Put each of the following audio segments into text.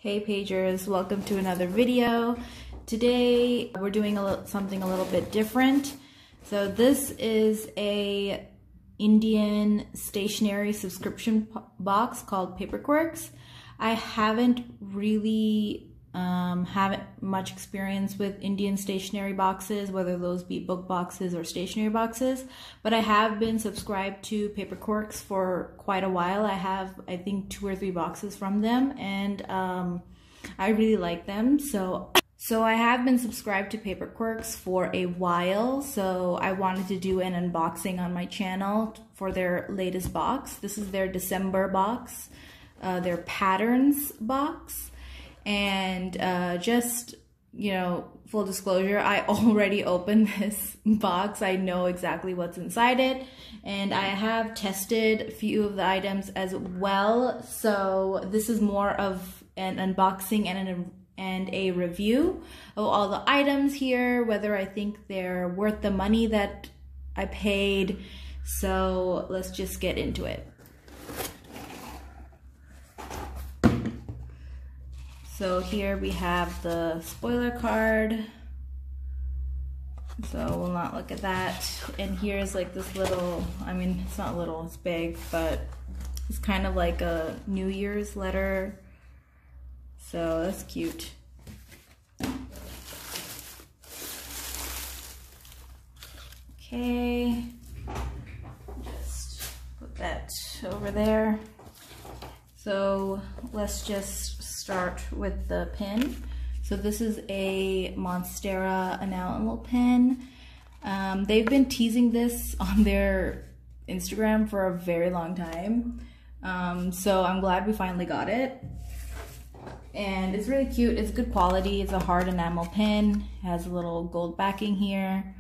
Hey pagers, welcome to another video. Today we're doing something a little bit different. So this is a Indian stationery subscription box called Paperquirks. I haven't really haven't much experience with Indian stationery boxes, whether those be book boxes or stationery boxes, but I have been subscribed to Paperquirks for quite a while. I have, I think, 2 or 3 boxes from them, and I really like them. So I have been subscribed to Paperquirks for a while, so I wanted to do an unboxing on my channel for their latest box. This is their December box, their patterns box. And just, you know, full disclosure, I already opened this box. I know exactly what's inside it, and I have tested a few of the items as well. So this is more of an unboxing and a review of all the items here, whether I think they're worth the money that I paid. So let's just get into it. So here we have the spoiler card. So we'll not look at that. And here's like this little, I mean, it's not little, it's big, but it's kind of like a New Year's letter. So that's cute. Okay, just put that over there. So let's just start with the pen. So this is a Monstera enamel pen. They've been teasing this on their Instagram for a very long time. So I'm glad we finally got it. And it's really cute. It's good quality. It's a hard enamel pen. It has a little gold backing here.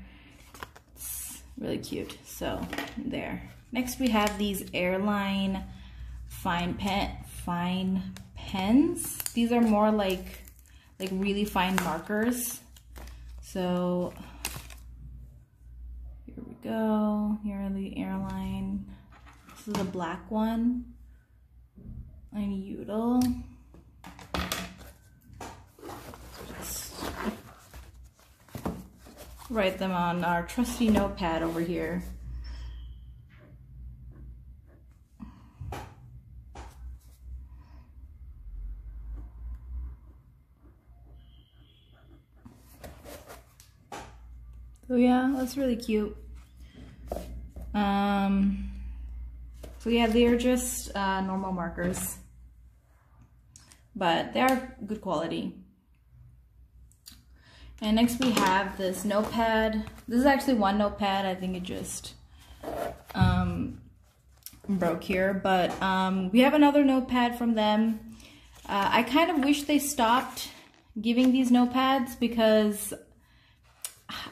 It's really cute. So there. Next we have these Airline fine pens. These are more like really fine markers. So here we go. Here are the Airline. This is a black one. And Udall. Just write them on our trusty notepad over here. So yeah, that's really cute. So yeah, they're just normal markers, but they are good quality. And next we have this notepad. This is actually one notepad. I think it just broke here, but we have another notepad from them. I kind of wish they stopped giving these notepads because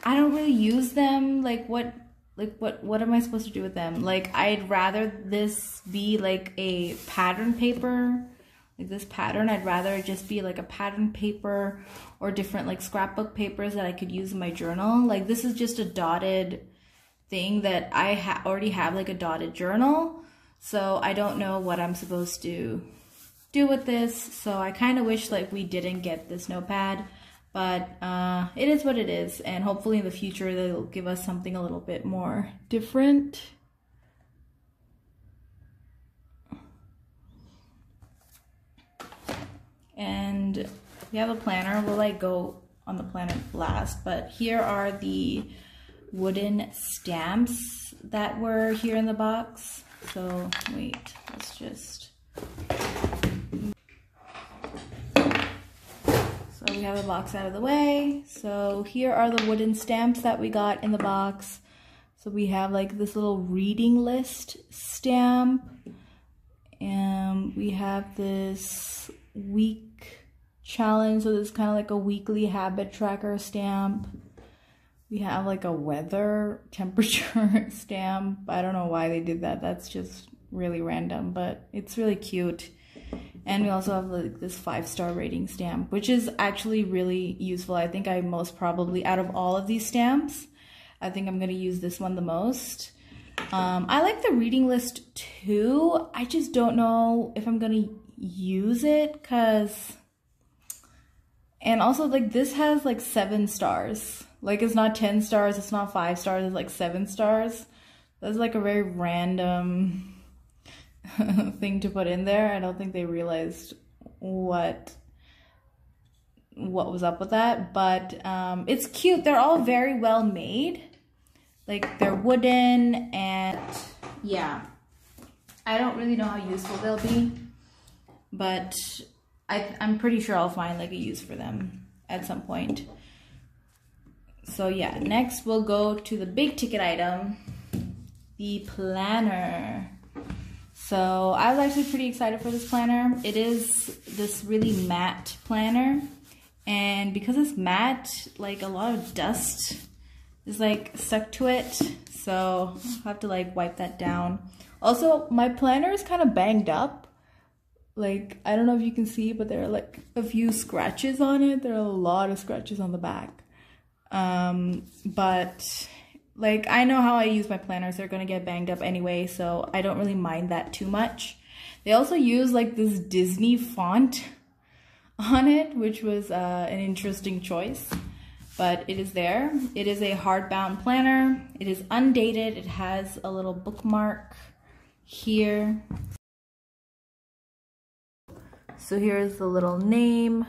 I don't really use them. What am I supposed to do with them? Like, I'd rather this be like a pattern paper, like this pattern. I'd rather it just be like a pattern paper or different like scrapbook papers that I could use in my journal. Like, this is just a dotted thing that I already have, like a dotted journal. So I don't know what I'm supposed to do with this. So I kind of wish like we didn't get this notepad. But it is what it is, and hopefully in the future they'll give us something a little bit more different. And we have a planner. We'll like go on the planner last, but here are the wooden stamps that were here in the box. So wait, let's just... So we have the box out of the way. So here are the wooden stamps that we got in the box. So we have like this little reading list stamp. And we have this week challenge. So this is kind of like a weekly habit tracker stamp. We have like a weather temperature stamp. I don't know why they did that. That's just really random, but it's really cute. And we also have like this 5-star rating stamp, which is actually really useful. I think I most probably, out of all of these stamps, I think I'm gonna use this one the most. I like the reading list too. I just don't know if I'm gonna use it because And also, like, this has like 7 stars. Like, it's not 10 stars, it's not 5 stars, it's like 7 stars. That's like a very random thing to put in there. I don't think they realized what was up with that, but it's cute. They're all very well made. Like, they're wooden, and yeah, I don't really know how useful they'll be, but I'm pretty sure I'll find like a use for them at some point. So yeah, next we'll go to the big ticket item, the planner. So I was actually pretty excited for this planner. It is this really matte planner, and because it's matte, like a lot of dust is like stuck to it, so I'll have to like wipe that down. Also, my planner is kind of banged up. Like, I don't know if you can see, but there are like a few scratches on it. There are a lot of scratches on the back. But like, I know how I use my planners. They're gonna get banged up anyway, so I don't really mind that too much. They also use like this Disney font on it, which was an interesting choice, but it is there. It is a hardbound planner. It is undated. It has a little bookmark here. So here's the little name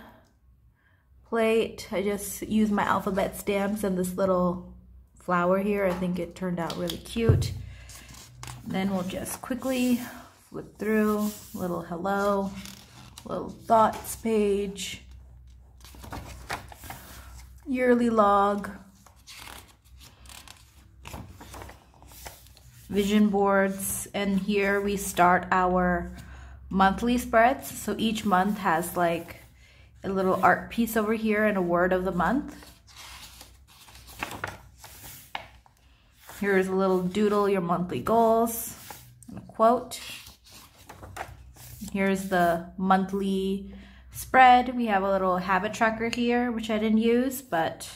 plate. I just used my alphabet stamps and this little flower here. I think it turned out really cute. Then we'll just quickly flip through. Little hello, little thoughts page, yearly log, vision boards, and here we start our monthly spreads. So each month has like a little art piece over here and a word of the month. Here's a little doodle, your monthly goals, and a quote. Here's the monthly spread. We have a little habit tracker here, which I didn't use, but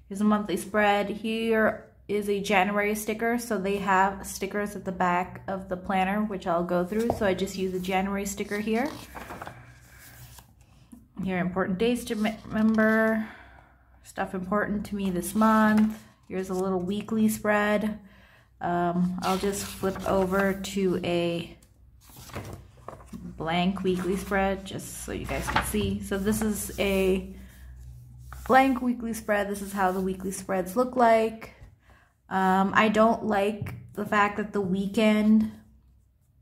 here's a monthly spread. Here is a January sticker, so they have stickers at the back of the planner, which I'll go through, so I just use a January sticker here. Here, important days to remember, stuff important to me this month. Here's a little weekly spread. I'll just flip over to a blank weekly spread just so you guys can see. So this is a blank weekly spread. This is how the weekly spreads look like. I don't like the fact that the weekend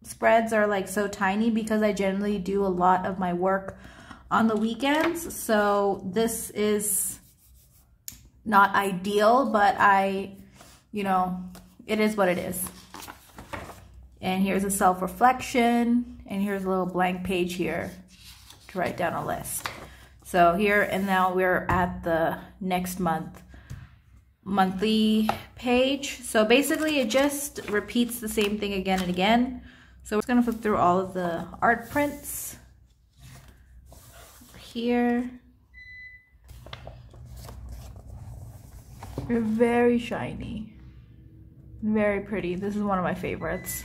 spreads are like so tiny because I generally do a lot of my work on the weekends. So this is not ideal, but you know, it is what it is. And here's a self-reflection, and here's a little blank page here to write down a list. So here, and now we're at the next monthly page. So basically it just repeats the same thing again and again. So we're just gonna flip through all of the art prints here. They're very shiny, very pretty. This is one of my favorites.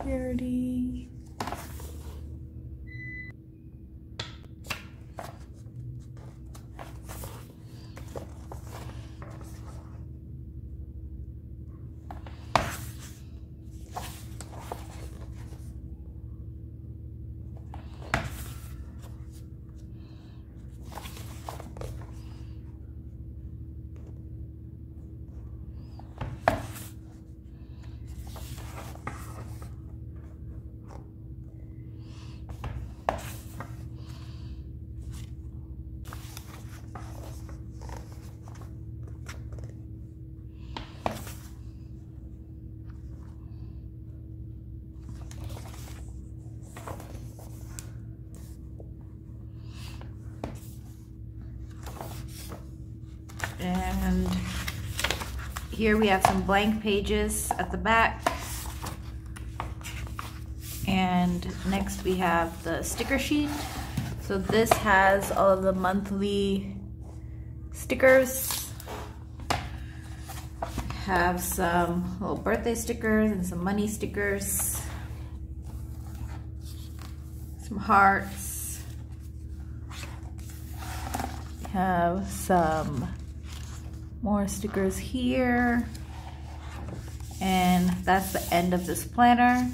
Purity. And here we have some blank pages at the back. And next we have the sticker sheet. So this has all of the monthly stickers. Have some little birthday stickers and some money stickers. It's some hearts. We have some more stickers here. And that's the end of this planner.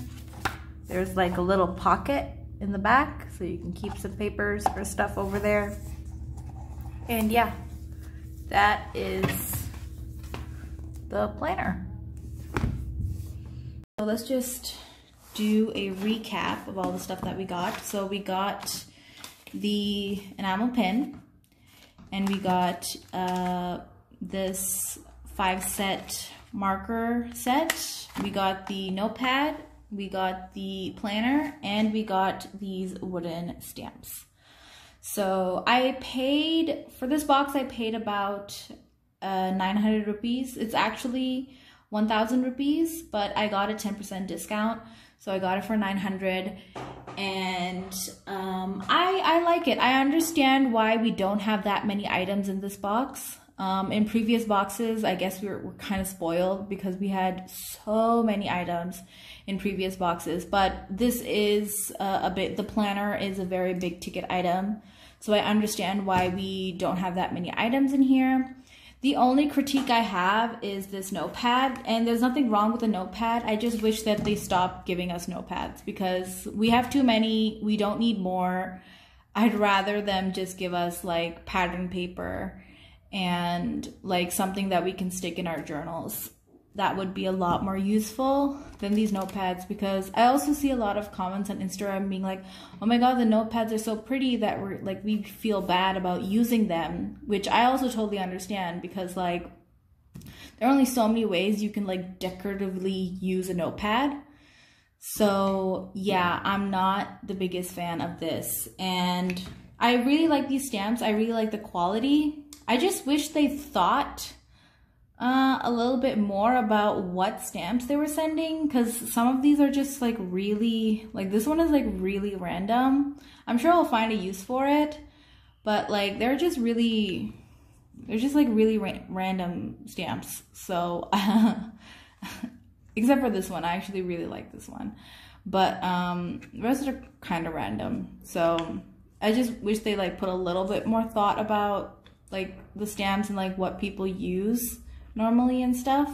There's like a little pocket in the back so you can keep some papers or stuff over there. And yeah, that is the planner. So let's just do a recap of all the stuff that we got. So we got the enamel pin, and we got this 5-set marker set. We got the notepad, we got the planner, and we got these wooden stamps. So I paid, for this box I paid about 900 rupees. It's actually 1,000 rupees, but I got a 10% discount. So I got it for 900, and I like it. I understand why we don't have that many items in this box. In previous boxes, I guess we're kind of spoiled because we had so many items in previous boxes, but this is the planner is a very big ticket item. So I understand why we don't have that many items in here. The only critique I have is this notepad, and there's nothing wrong with the notepad. I just wish that they stopped giving us notepads because we have too many. We don't need more. I'd rather them just give us like pattern paper and like something that we can stick in our journals. That would be a lot more useful than these notepads, because I also see a lot of comments on Instagram being like, oh my god, the notepads are so pretty that we feel bad about using them, which I also totally understand, because like there are only so many ways you can like decoratively use a notepad. So yeah, I'm not the biggest fan of this, and I really like these stamps. I really like the quality. I just wish they thought a little bit more about what stamps they were sending, because some of these are just like really, like this one is like really random. I'm sure I'll find a use for it, but like they're just like really random stamps. So except for this one, I actually really like this one, but the rest are kind of random. So I just wish they like put a little bit more thought about like the stamps and like what people use normally and stuff.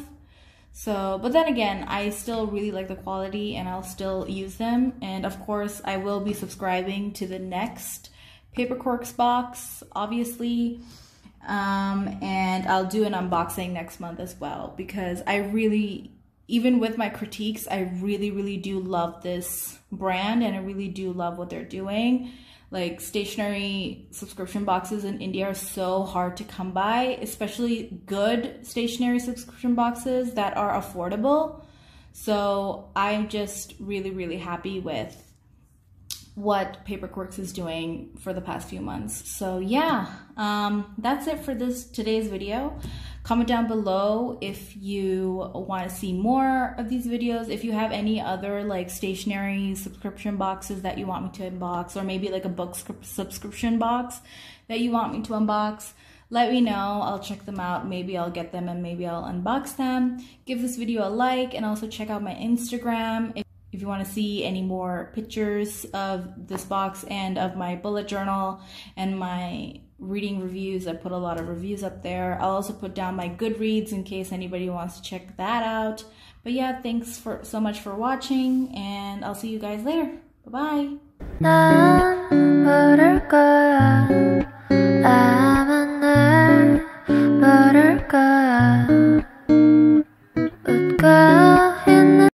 So, but then again, I still really like the quality and I'll still use them. And of course, I will be subscribing to the next Paperquirks box, obviously. And I'll do an unboxing next month as well, because I really, even with my critiques, I really do love this brand, and I really do love what they're doing. Like, stationery subscription boxes in India are so hard to come by, especially good stationery subscription boxes that are affordable. So I'm just really happy with what Paperquirks is doing for the past few months. So yeah, that's it for today's video. Comment down below if you want to see more of these videos. If you have any other like stationery subscription boxes that you want me to unbox, or maybe like a book subscription box that you want me to unbox, let me know. I'll check them out. Maybe I'll get them and maybe I'll unbox them. Give this video a like, and also check out my Instagram if you want to see any more pictures of this box and of my bullet journal and my reading reviews. I put a lot of reviews up there. I'll also put down my Goodreads in case anybody wants to check that out. But yeah, thanks so much for watching, and I'll see you guys later. Bye-bye.